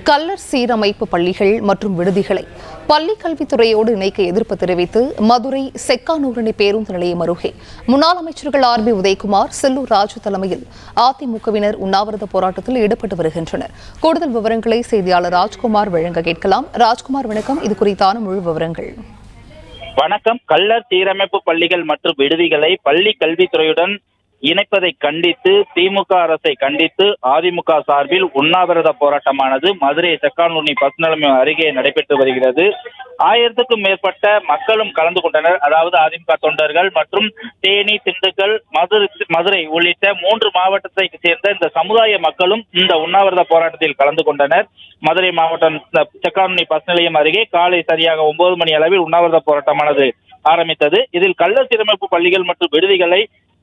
கள்ளர் சீரமைப்பு பள்ளிகள் மற்றும் விடுதிகளை பள்ளிக் கல்வித்துறையோடு இணைக்க எதிர்ப்பு தெரிவித்து மதுரை செக்கானூரணி பேருந்து நிலையம் அருகே முன்னாள் அமைச்சர்கள் RB உதயகுமார், செல்லூர் ராஜு தலைமையில் அதிமுகவினர் உண்ணாவிரத போராட்டத்தில் ஈடுபட்டு வருகின்றனர். கூடுதல் விவரங்களை செய்தியாளர் ராஜ்குமார் வழங்க கேட்கலாம். ராஜ்குமார், வணக்கம். இது குறித்தான முழு விவரங்கள். வணக்கம். கள்ளர் சீரமைப்பு பள்ளிகள் மற்றும் விடுதிகளை பள்ளி கல்வித்துறையுடன் இணைப்பதை கண்டித்து திமுக அரசை கண்டித்து அதிமுக சார்பில் உண்ணாவிரத போராட்டமானது மதுரை செக்கானூரணி பஸ் நிலையம் அருகே நடைபெற்று வருகிறது. 1000க்கும் மேற்பட்ட மக்களும் கலந்து கொண்டனர். அதாவது அதிமுக தொண்டர்கள் மற்றும் தேனி, திண்டுக்கல், மதுரை உள்ளிட்ட 3 மாவட்டத்தை சேர்ந்த இந்த சமுதாய மக்களும் இந்த உண்ணாவிரத போராட்டத்தில் கலந்து கொண்டனர். மதுரை மாவட்டம் செக்கானூரணி பஸ் நிலையம் அருகே காலை சரியாக 9 மணி அளவில் உண்ணாவிரத போராட்டமானது ஆரம்பித்தது. இதில் கள்ளர் சீரமைப்பு பள்ளிகள் மற்றும் விடுதிகளை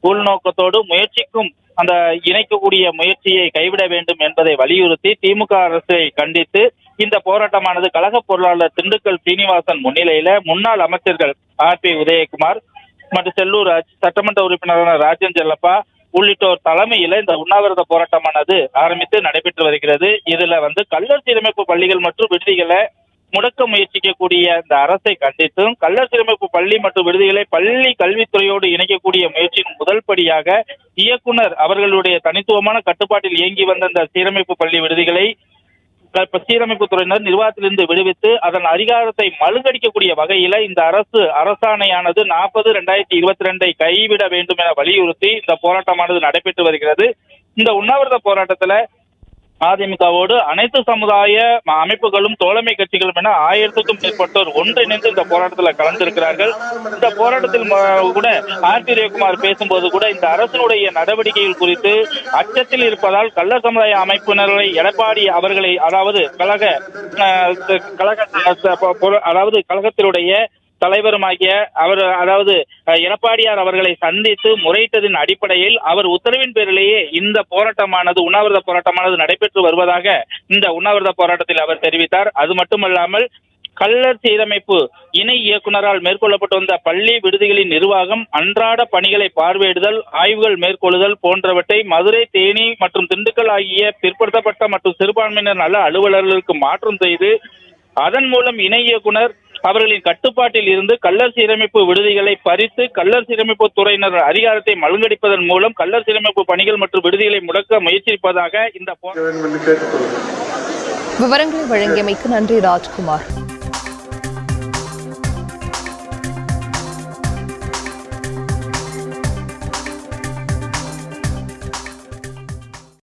உள்நோக்கத்தோடு முயற்சிக்கும் அந்த இணைக்கக்கூடிய முயற்சியை கைவிட வேண்டும் என்பதை வலியுறுத்தி திமுக அரசை கண்டித்து இந்த போராட்டமானது கழக பொருளாளர் திண்டுக்கல் சீனிவாசன் முன்னிலையில முன்னாள் அமைச்சர்கள் RB உதயகுமார் மற்றும் செல்லூர் ராஜ், சட்டமன்ற உறுப்பினரான ராஜன் செல்லப்பா உள்ளிட்டோர் தலைமையில இந்த உண்ணாவிரத போராட்டமானது ஆரம்பித்து நடைபெற்று வருகிறது. இதுல கள்ளர் சீரமைப்பு பள்ளிகள் மற்றும் விடுதிகளை முடக்க முயற்சிக்கக்கூடிய இந்த அரசை கண்டித்தும் கள்ளர் சீரமைப்பு பள்ளி மற்றும் விடுதிகளை பள்ளி கல்வித்துறையோடு இணைக்கக்கூடிய முயற்சியின் முதல் படியாக இயக்குனர் அவர்களுடைய தனித்துவமான கட்டுப்பாட்டில் இயங்கி வந்த இந்த சீரமைப்பு பள்ளி விடுதிகளை சீரமைப்பு துறையினர் நிர்வாகத்திலிருந்து விடுவித்து அதன் அதிகாரத்தை மழுங்கடிக்கக்கூடிய வகையில இந்த அரசாணையானது 40/2022 கைவிட வேண்டும் என வலியுறுத்தி இந்த போராட்டமானது நடைபெற்று வருகிறது. இந்த உண்ணாவிரத போராட்டத்துல அதிமுகவோடு அனைத்து சமுதாய அமைப்புகளும் தோழமை கட்சிகளும் என 1000க்கும் மேற்பட்டோர் ஒன்றிணைந்து இந்த போராட்டத்தில் கலந்திருக்கிறார்கள். இந்த போராட்டத்தில் கூட RB உதயகுமார் பேசும்போது கூட இந்த அரசினுடைய நடவடிக்கைகள் குறித்து அச்சத்தில் இருப்பதால் கள்ளர் சமுதாய அமைப்பினர்களை எடப்பாடி அவர்களை அதாவது கழகத்தினுடைய தலைவருமாகிய அவர் எடப்பாடியார் அவர்களை சந்தித்து முறையிட்டதின் அடிப்படையில் அவர் உத்தரவின் பேரிலேயே இந்த உண்ணாவிரத போராட்டமானது நடைபெற்று வருவதாக இந்த உண்ணாவிரத போராட்டத்தில் அவர் தெரிவித்தார். அது மட்டுமல்லாமல் கள்ளர் சீரமைப்பு இணை இயக்குனரால் மேற்கொள்ளப்பட்டு வந்த பள்ளி விடுதிகளின் நிர்வாகம், அன்றாட பணிகளை பார்வையிடுதல், ஆய்வுகள் மேற்கொள்ளுதல் போன்றவற்றை மதுரை, தேனி மற்றும் திண்டுக்கல் ஆகிய பிற்படுத்தப்பட்ட மற்றும் சிறுபான்மையினர் நல அலுவலர்களுக்கு மாற்றம் செய்து அதன் மூலம் இணை இயக்குனர் அவர்களின் கட்டுப்பாட்டில் இருந்து கள்ளர் சீரமைப்பு விடுதிகளை பறித்து கள்ளர் சீரமைப்பு துறையினர் அதிகாரத்தை மழுங்கடிப்பதன் மூலம் கள்ளர் சீரமைப்பு பணிகள் மற்றும் விடுதிகளை முடக்க முயற்சிப்பதாக இந்த விவரங்களை வழங்கியமைக்கு நன்றி ராஜ்குமார்.